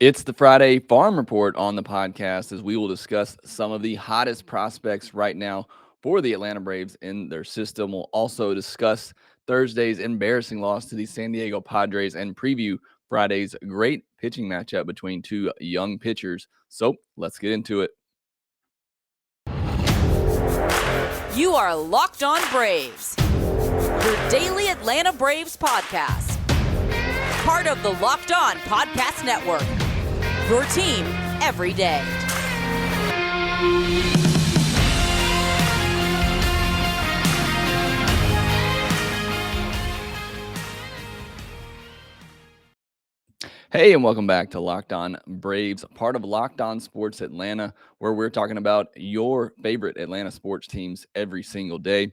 It's the Friday Farm Report on the podcast as we will discuss some of the hottest prospects right now for the Atlanta Braves in their system. We'll also discuss Thursday's embarrassing loss to the San Diego Padres and preview Friday's great pitching matchup between two young pitchers. So let's get into it. You are Locked On Braves, your daily Atlanta Braves podcast. Part of the Locked On Podcast Network, your team every day. Hey, and welcome back to Locked On Braves, part of Locked On Sports Atlanta, where we're talking about your favorite Atlanta sports teams every single day.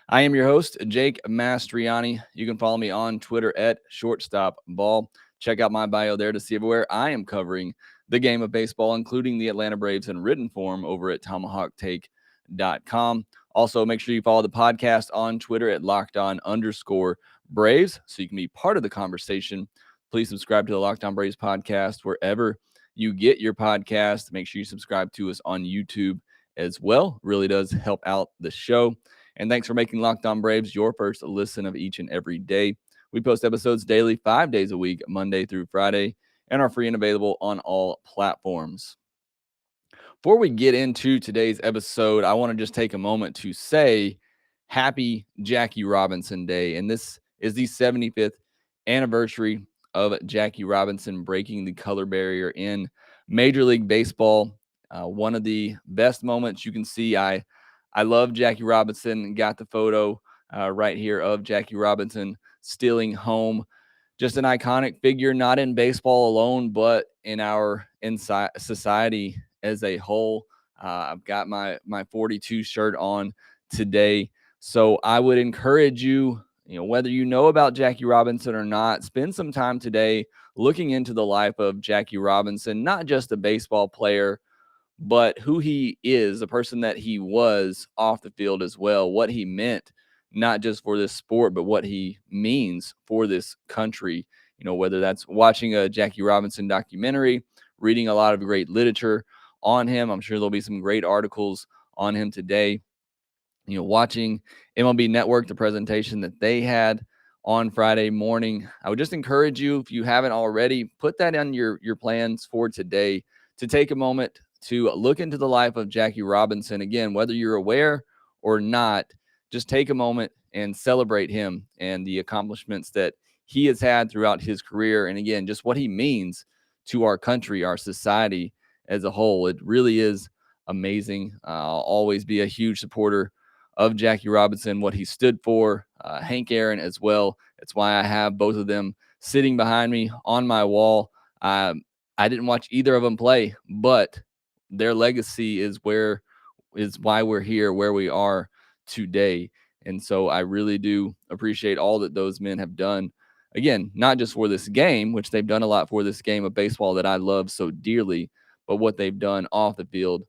I am your host, Jake Mastroianni. You can follow me on Twitter at shortstopball. Check out my bio there to see everywhere I am covering the game of baseball, including the Atlanta Braves in written form over at tomahawktake.com. Also, make sure you follow the podcast on Twitter at LockedOn_Braves so you can be part of the conversation. Please subscribe to the Locked On Braves podcast wherever you get your podcast. Make sure you subscribe to us on YouTube as well. Really does help out the show. And thanks for making Locked On Braves your first listen of each and every day. We post episodes daily, 5 days a week, Monday through Friday, and are free and available on all platforms. Before we get into today's episode, I want to just take a moment to say happy Jackie Robinson Day. And this is the 75th anniversary of Jackie Robinson breaking the color barrier in Major League Baseball. One of the best moments you can see. I love Jackie Robinson. Got the photo right here of Jackie Robinson stealing home. Just an iconic figure, not in baseball alone, but in our inside society as a whole. I've got my 42 shirt on today. So I would encourage you, whether you know about Jackie Robinson or not, spend some time today looking into the life of Jackie Robinson, not just a baseball player, but who he is, the person that he was off the field as well, what he meant, not just for this sport, but what he means for this country. Whether that's watching a Jackie Robinson documentary, reading a lot of great literature on him. I'm sure there'll be some great articles on him today. Watching MLB Network, the presentation that they had on Friday morning. I would just encourage you, if you haven't already, put that on your plans for today to take a moment to look into the life of Jackie Robinson. Again, whether you're aware or not, just take a moment and celebrate him and the accomplishments that he has had throughout his career. And again, just what he means to our country, our society as a whole. It really is amazing. I'll always be a huge supporter of Jackie Robinson, what he stood for, Hank Aaron as well. That's why I have both of them sitting behind me on my wall. I didn't watch either of them play, but their legacy is why we're here, where we are today. And so I really do appreciate all that those men have done. Again, not just for this game, which they've done a lot for this game of baseball that I love so dearly, but what they've done off the field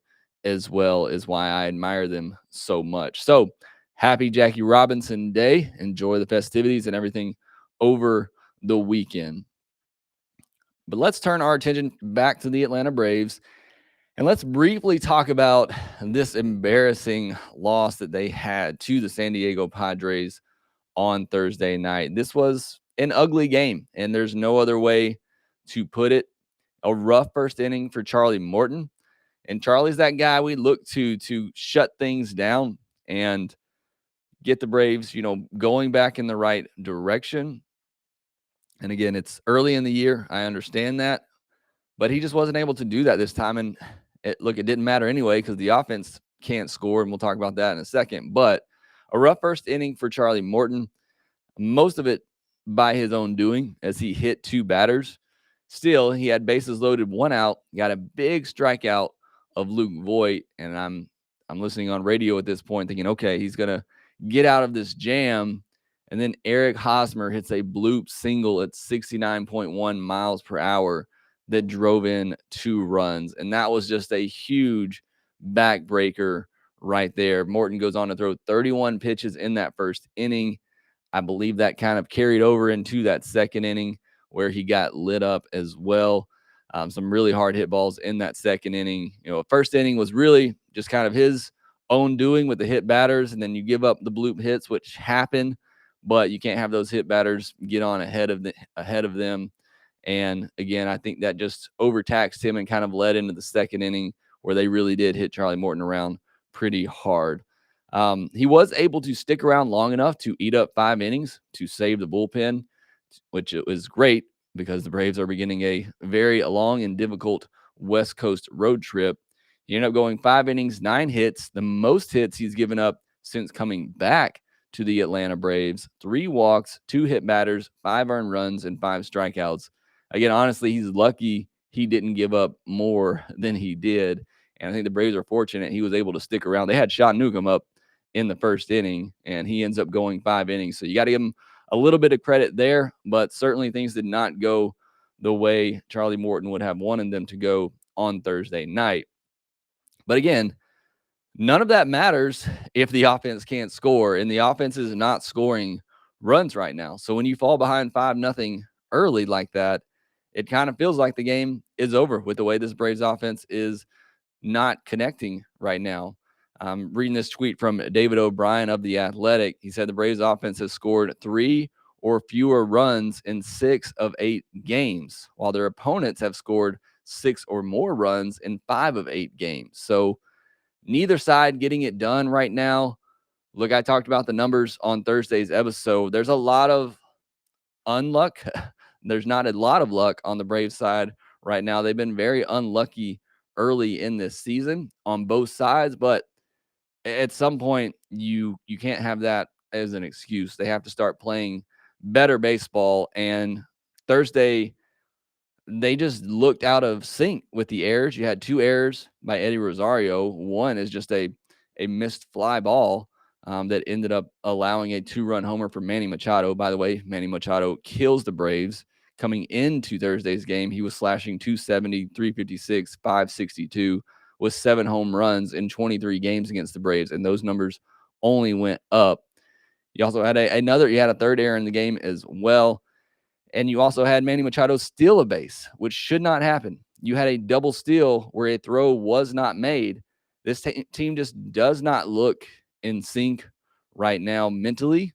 as well is why I admire them so much. So happy Jackie Robinson Day. Enjoy the festivities and everything over the weekend. But let's turn our attention back to the Atlanta Braves and let's briefly talk about this embarrassing loss that they had to the San Diego Padres on Thursday night. This was an ugly game, and there's no other way to put it. A rough first inning for Charlie Morton. And Charlie's that guy we look to shut things down and get the Braves, going back in the right direction. And again, it's early in the year. I understand that. But he just wasn't able to do that this time. And it didn't matter anyway because the offense can't score. And we'll talk about that in a second. But a rough first inning for Charlie Morton. Most of it by his own doing as he hit two batters. Still, he had bases loaded, one out, got a big strikeout of Luke Voit. And I'm listening on radio at this point thinking, okay, he's going to get out of this jam. And then Eric Hosmer hits a bloop single at 69.1 miles per hour that drove in 2 runs. And that was just a huge backbreaker right there. Morton goes on to throw 31 pitches in that first inning. I believe that kind of carried over into that second inning where he got lit up as well. Some really hard hit balls in that second inning. First inning was really just kind of his own doing with the hit batters, and then you give up the bloop hits, which happen, but you can't have those hit batters get on ahead of them. And again, I think that just overtaxed him and kind of led into the second inning where they really did hit Charlie Morton around pretty hard. He was able to stick around long enough to eat up 5 innings to save the bullpen, which was great because the Braves are beginning a very long and difficult West Coast road trip. He ended up going 5 innings, 9 hits, the most hits he's given up since coming back to the Atlanta Braves. 3 walks, 2 hit batters, 5 earned runs, and 5 strikeouts. Again, honestly, he's lucky he didn't give up more than he did. And I think the Braves are fortunate he was able to stick around. They had Sean Newcomb up in the first inning, and he ends up going 5 innings. So you got to give him a little bit of credit there, but certainly things did not go the way Charlie Morton would have wanted them to go on Thursday night. But again, none of that matters if the offense can't score, and the offense is not scoring runs right now. So when you fall behind 5-0 early like that, it kind of feels like the game is over with the way this Braves offense is not connecting right now. I'm reading this tweet from David O'Brien of The Athletic. He said the Braves offense has scored 3 or fewer runs in 6 of 8 games, while their opponents have scored 6 or more runs in 5 of 8 games. So neither side getting it done right now. Look, I talked about the numbers on Thursday's episode. There's a lot of unluck. There's not a lot of luck on the Braves side right now. They've been very unlucky early in this season on both sides, but at some point you can't have that as an excuse. They have to start playing better baseball, and Thursday they just looked out of sync with the errors. You had 2 errors by Eddie Rosario. One is just a missed fly ball that ended up allowing a 2-run homer for Manny Machado. By the way, Manny Machado kills the Braves. Coming into Thursday's game, he was slashing 270, 356, 562 with 7 home runs in 23 games against the Braves, and those numbers only went up. You also had you had a third error in the game as well. And you also had Manny Machado steal a base, which should not happen. You had a double steal where a throw was not made. This team just does not look in sync right now mentally.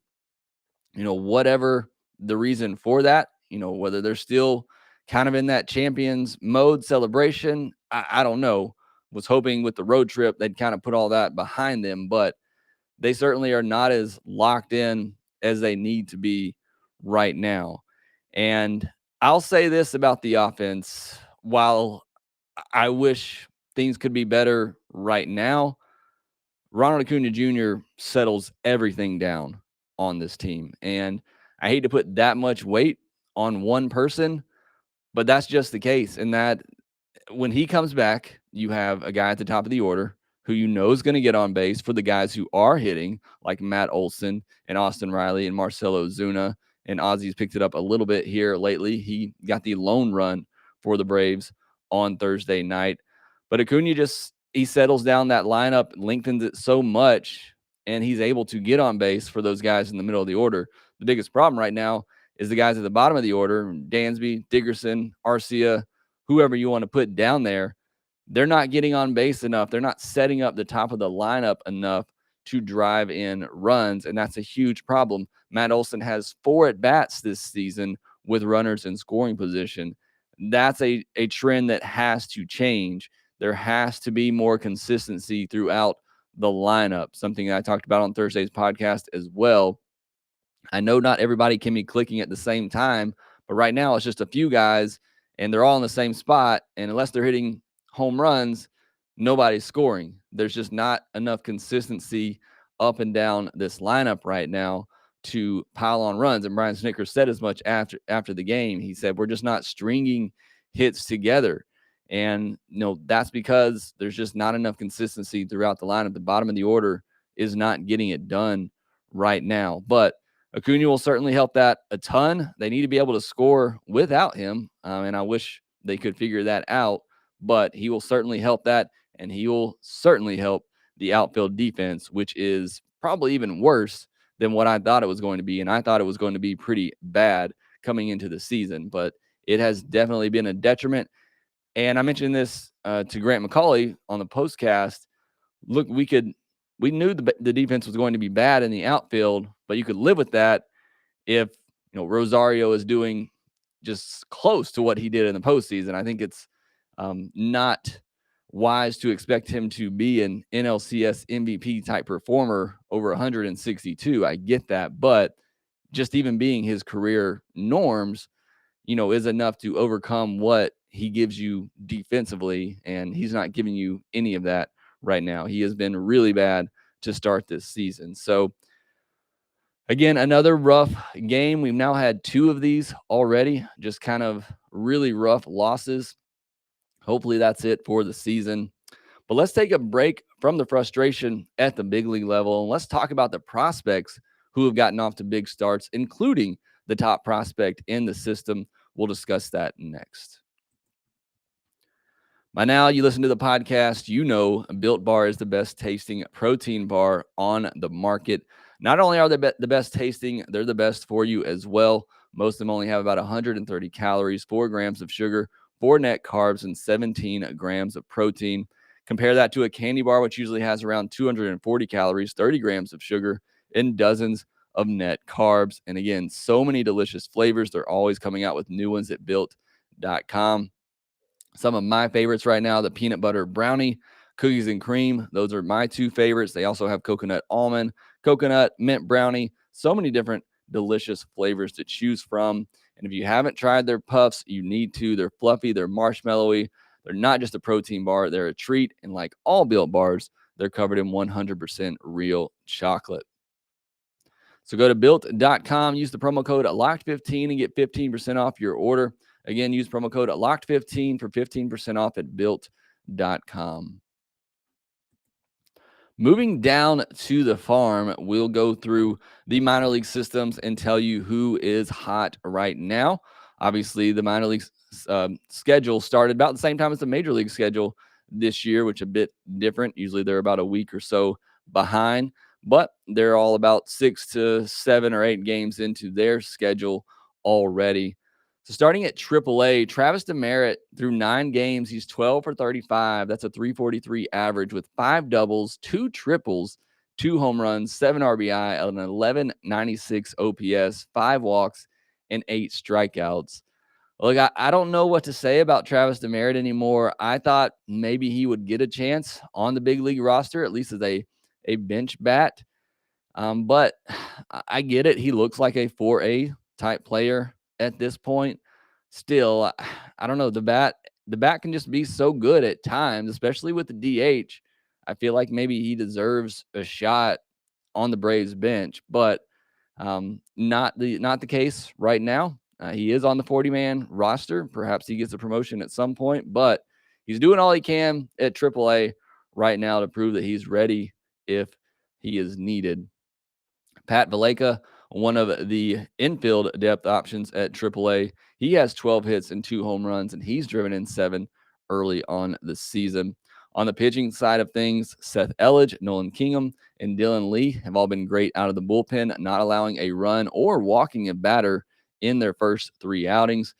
Whatever the reason for that, whether they're still kind of in that champions mode celebration, I don't know. Was hoping with the road trip they'd kind of put all that behind them, but they certainly are not as locked in as they need to be right now. And I'll say this about the offense. While I wish things could be better right now, Ronald Acuna Jr. settles everything down on this team. And I hate to put that much weight on one person, but that's just the case. And that when he comes back, you have a guy at the top of the order who is going to get on base for the guys who are hitting, like Matt Olson and Austin Riley and Marcelo Zuna. And Ozzy's picked it up a little bit here lately. He got the lone run for the Braves on Thursday night. But Acuna he settles down that lineup, lengthens it so much, and he's able to get on base for those guys in the middle of the order. The biggest problem right now is the guys at the bottom of the order, Dansby, Dickerson, Arcia, whoever you want to put down there. They're not getting on base enough. They're not setting up the top of the lineup enough to drive in runs, and that's a huge problem. Matt Olson has 4 at-bats this season with runners in scoring position. That's a trend that has to change. There has to be more consistency throughout the lineup, something that I talked about on Thursday's podcast as well. I know not everybody can be clicking at the same time, but right now it's just a few guys, and they're all in the same spot, and unless they're hitting home runs, nobody's scoring. There's just not enough consistency up and down this lineup right now to pile on runs. And Brian Snitker said as much after the game. He said, we're just not stringing hits together. And, that's because there's just not enough consistency throughout the lineup. The bottom of the order is not getting it done right now. But Acuna will certainly help that a ton. They need to be able to score without him, and I wish they could figure that out. But he will certainly help that, and he will certainly help the outfield defense, which is probably even worse than what I thought it was going to be. And I thought it was going to be pretty bad coming into the season, but it has definitely been a detriment. And I mentioned this to Grant McCauley on the postcast. Look, we knew the defense was going to be bad in the outfield, but you could live with that if Rosario is doing just close to what he did in the postseason. I think it's not wise to expect him to be an NLCS MVP type performer over 162. I get that, but just even being his career norms, is enough to overcome what he gives you defensively, and he's not giving you any of that right now. He has been really bad to start this season. So again, another rough game. We've now had 2 of these already, just kind of really rough losses. Hopefully that's it for the season. But let's take a break from the frustration at the big league level, and let's talk about the prospects who have gotten off to big starts, including the top prospect in the system. We'll discuss that next. By now, you listen to the podcast, Built Bar is the best tasting protein bar on the market. Not only are they the best tasting, they're the best for you as well. Most of them only have about 130 calories, 4 grams of sugar, 4 net carbs, and 17 grams of protein. Compare that to a candy bar, which usually has around 240 calories, 30 grams of sugar, and dozens of net carbs. And again, so many delicious flavors. They're always coming out with new ones at built.com. Some of my favorites right now, the peanut butter brownie, cookies and cream. Those are my 2 favorites. They also have coconut almond, coconut mint brownie. So many different delicious flavors to choose from. And if you haven't tried their puffs, you need to. They're fluffy, they're marshmallowy. They're not just a protein bar, they're a treat. And like all Built bars, they're covered in 100% real chocolate. So go to built.com, use the promo code LOCKED15 and get 15% off your order. Again, use promo code LOCKED15 for 15% off at built.com. Moving down to the farm, we'll go through the minor league systems and tell you who is hot right now. Obviously, the minor league schedule started about the same time as the major league schedule this year, which is a bit different. Usually they're about a week or so behind, but they're all about 6 to 7 or 8 games into their schedule already. So starting at AAA, Travis Demeritte through 9 games, he's 12 for 35. That's a 343 average with 5 doubles, 2 triples, 2 home runs, 7 RBI, an 1196 OPS, 5 walks, and 8 strikeouts. Look, I don't know what to say about Travis Demeritte anymore. I thought maybe he would get a chance on the big league roster, at least as a bench bat. But I get it. He looks like a 4A type player at this point. Still, I don't know. The bat can just be so good at times, especially with the DH. I feel like maybe he deserves a shot on the Braves bench, but not the case right now. He is on the 40-man roster. Perhaps he gets a promotion at some point, but he's doing all he can at AAA right now to prove that he's ready if he is needed. Pat Valleca, one of the infield depth options at AAA, he has 12 hits and 2 home runs, and he's driven in 7 early on the season. On the pitching side of things, Seth Elledge, Nolan Kingham, and Dylan Lee have all been great out of the bullpen, not allowing a run or walking a batter in their first 3 outings.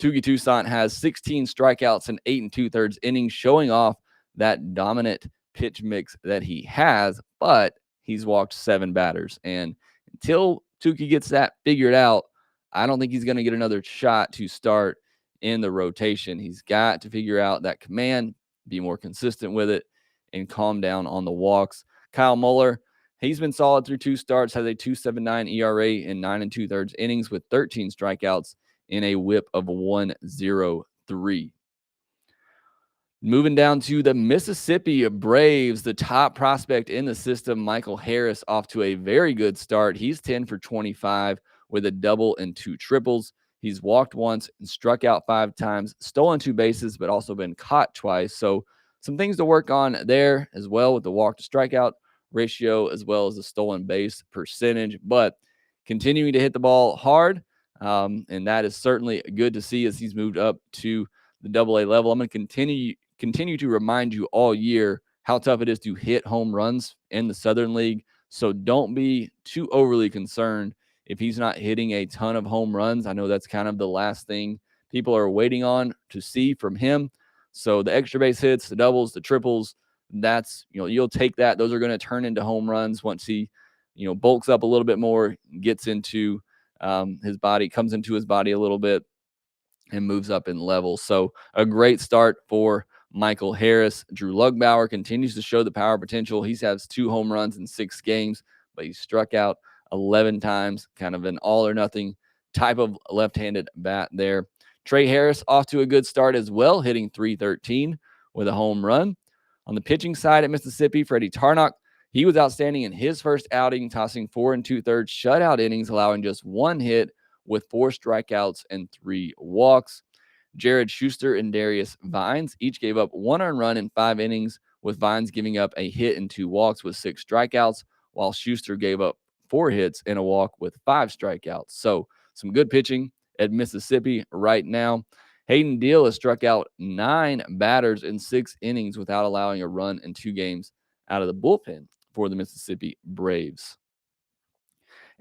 Touki Toussaint has 16 strikeouts and 8 2/3 innings, showing off that dominant pitch mix that he has, but he's walked 7 batters. And until Touki gets that figured out, I don't think he's going to get another shot to start in the rotation. He's got to figure out that command, be more consistent with it, and calm down on the walks. Kyle Muller, he's been solid through 2 starts, has a 2.79 ERA in 9 2/3 innings with 13 strikeouts in a whip of 1.03. Moving down to the Mississippi Braves, the top prospect in the system, Michael Harris, off to a very good start. He's 10 for 25 with a double and 2 triples. He's walked once and struck out 5 times, stolen 2 bases, but also been caught twice. So some things to work on there as well with the walk to strikeout ratio, as well as the stolen base percentage, but continuing to hit the ball hard. And that is certainly good to see as he's moved up to the AA level. I'm going to continue to remind you all year how tough it is to hit home runs in the Southern League. So don't be too overly concerned if he's not hitting a ton of home runs. I know that's kind of the last thing people are waiting on to see from him, So the extra base hits, the doubles, the triples, that's, you'll take that. Those are going to turn into home runs once he, bulks up a little bit more, gets into his body, comes into his body a little bit, and moves up in levels. So a great start for Michael Harris. Drew Lugbauer continues to show the power potential. He has 2 home runs in 6 games, but he struck out 11 times, kind of an all or nothing type of left-handed bat there. Trey Harris off to a good start as well, hitting .313 with a home run. On the pitching side at Mississippi, Freddie Tarnock, he was outstanding in his first outing, tossing 4 2/3 shutout innings, allowing just 1 hit with 4 strikeouts and 3 walks. Jared Schuster and Darius Vines each gave up 1 earned run in 5 innings, with Vines giving up a hit and 2 walks with 6 strikeouts, while Schuster gave up 4 hits and a walk with 5 strikeouts. So some good pitching at Mississippi right now. Hayden Deal has struck out 9 batters in 6 innings without allowing a run in 2 games out of the bullpen for the Mississippi Braves.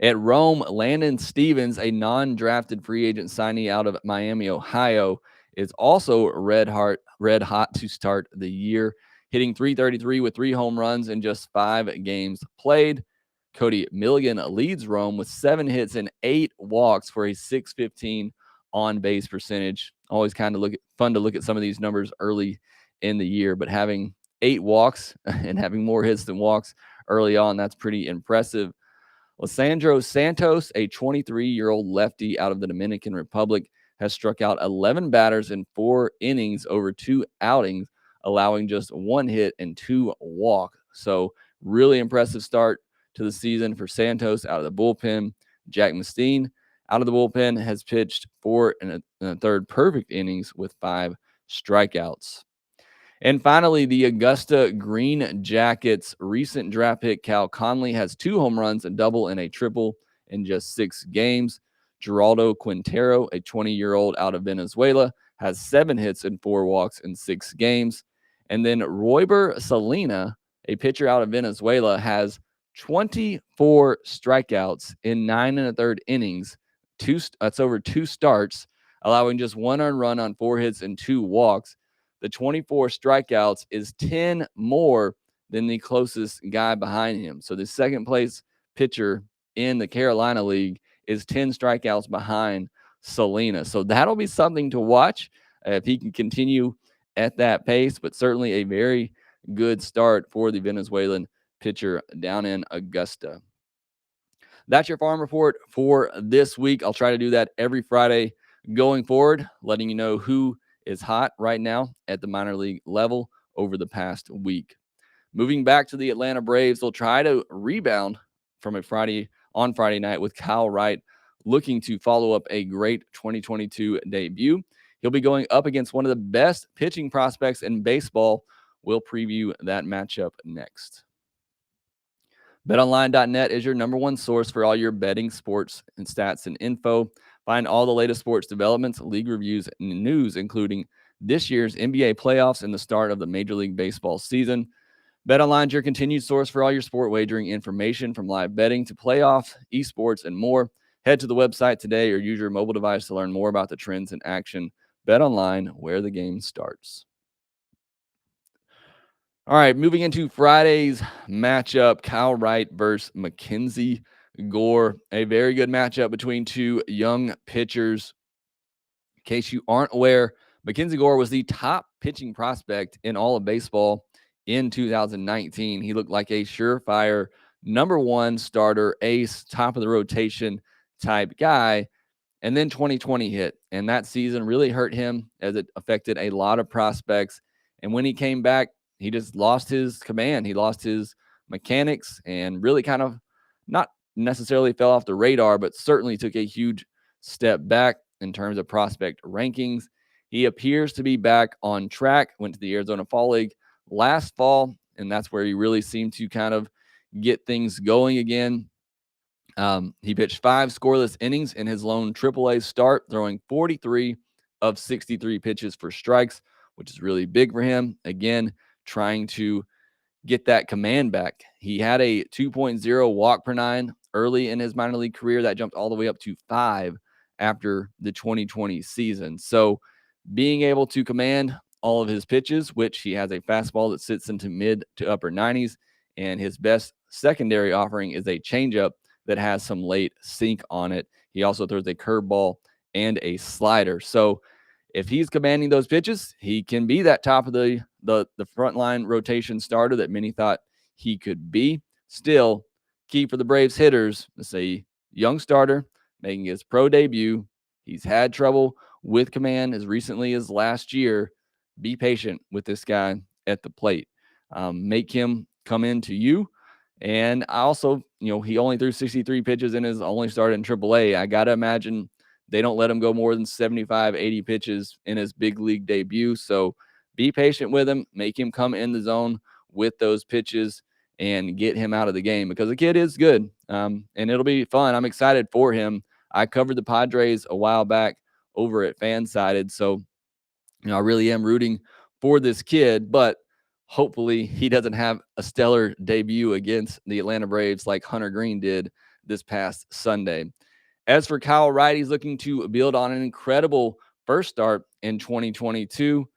At Rome, Landon Stevens, a non-drafted free agent signee out of Miami, Ohio, is also red hot to start the year, hitting .333 with 3 home runs in just 5 games played. Cody Milligan leads Rome with 7 hits and 8 walks for a .615 on-base percentage. Always kind of fun to look at some of these numbers early in the year, but having 8 walks and having more hits than walks early on, that's pretty impressive. Lisandro Santos, a 23-year-old lefty out of the Dominican Republic, has struck out 11 batters in 4 innings over 2 outings, allowing just 1 hit and 2 walks. So really impressive start to the season for Santos out of the bullpen. Jack Mustine out of the bullpen has pitched 4 1/3 perfect innings with 5 strikeouts. And finally, the Augusta Green Jackets recent draft pick Cal Conley has 2 home runs, a double, and a triple in just 6 games. Geraldo Quintero, a 20-year-old out of Venezuela, has 7 hits and 4 walks in 6 games. And then Royber Salina, a pitcher out of Venezuela, has 24 strikeouts in 9 1/3 innings. That's over 2 starts, allowing just 1 earned run on 4 hits and 2 walks. The 24 strikeouts is 10 more than the closest guy behind him. So the second place pitcher in the Carolina League is 10 strikeouts behind Salina. So that'll be something to watch if he can continue at that pace, but certainly a very good start for the Venezuelan pitcher down in Augusta. That's your farm report for this week. I'll try to do that every Friday going forward, letting you know who is hot right now at the minor league level over the past week. Moving back to the Atlanta Braves, they'll try to rebound from Friday night with Kyle Wright looking to follow up a great 2022 debut. He'll be going up against one of the best pitching prospects in baseball. We'll preview that matchup next. BetOnline.net is your #1 source for all your betting, sports, and stats and info. Find all the latest sports developments, league reviews, and news, including this year's NBA playoffs and the start of the Major League Baseball season. BetOnline is your continued source for all your sport wagering information, from live betting to playoffs, esports, and more. Head to the website today or use your mobile device to learn more about the trends in action. BetOnline, where the game starts. All right, moving into Friday's matchup, Kyle Wright versus MacKenzie Gore. A very good matchup between 2 young pitchers. In case you aren't aware, MacKenzie Gore was the top pitching prospect in all of baseball in 2019. He looked like a surefire #1 starter, ace, top of the rotation type guy. And then 2020 hit, and that season really hurt him as it affected a lot of prospects. And when he came back, he just lost his command. He lost his mechanics and really kind of not necessarily fell off the radar, but certainly took a huge step back in terms of prospect rankings. He appears to be back on track, went to the Arizona Fall League last fall, and that's where he really seemed to kind of get things going again. He pitched 5 scoreless innings in his lone AAA start, throwing 43 of 63 pitches for strikes, which is really big for him. Again, trying to get that command back. He had a 2.0 walk per 9 early in his minor league career. That jumped all the way up to 5 after the 2020 season. So being able to command all of his pitches, which he has a fastball that sits into mid to upper 90s, and his best secondary offering is a changeup that has some late sink on it. He also throws a curveball and a slider. So if he's commanding those pitches, he can be that top of the frontline rotation starter that many thought he could be. Still, key for the Braves hitters, let's say young starter making his pro debut. He's had trouble with command as recently as last year. Be patient with this guy at the plate. Make him come into you. And I also, he only threw 63 pitches in his only start in AAA. I got to imagine they don't let him go more than 75, 80 pitches in his big league debut. So be patient with him, make him come in the zone with those pitches and get him out of the game because the kid is good. And it'll be fun. I'm excited for him. I covered the Padres a while back over at Fansided. So, I really am rooting for this kid, but hopefully he doesn't have a stellar debut against the Atlanta Braves like Hunter Green did this past Sunday. As for Kyle Wright, he's looking to build on an incredible first start in 2022.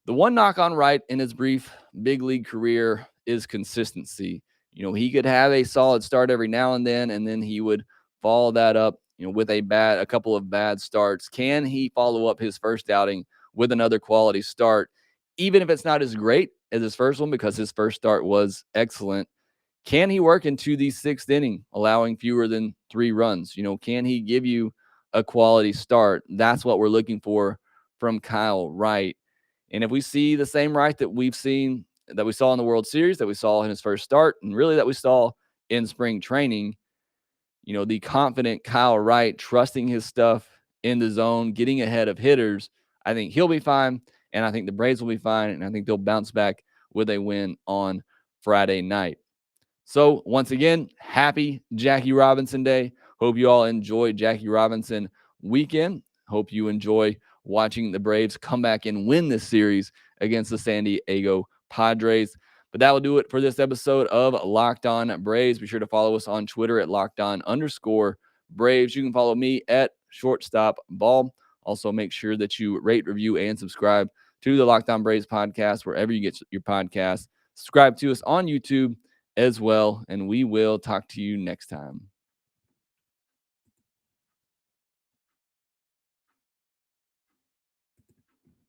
The one knock on Wright in his brief big league career is consistency. He could have a solid start every now and then he would follow that up, with a couple of bad starts. Can he follow up his first outing with another quality start, even if it's not as great as his first one, because his first start was excellent? Can he work into the sixth inning, allowing fewer than 3 runs? Can he give you a quality start? That's what we're looking for from Kyle Wright. And if we see the same Wright that we saw in the World Series, that we saw in his first start, and really that we saw in spring training, the confident Kyle Wright, trusting his stuff in the zone, getting ahead of hitters, I think he'll be fine. And I think the Braves will be fine. And I think they'll bounce back with a win on Friday night. So once again, happy Jackie Robinson Day. Hope you all enjoy Jackie Robinson weekend. Hope you enjoy watching the Braves come back and win this series against the San Diego Padres. But that will do it for this episode of Locked On Braves. Be sure to follow us on Twitter at LockedOn_Braves. You can follow me at ShortstopBall. Also, make sure that you rate, review, and subscribe to the Locked On Braves podcast wherever you get your podcasts. Subscribe to us on YouTube as well, and we will talk to you next time.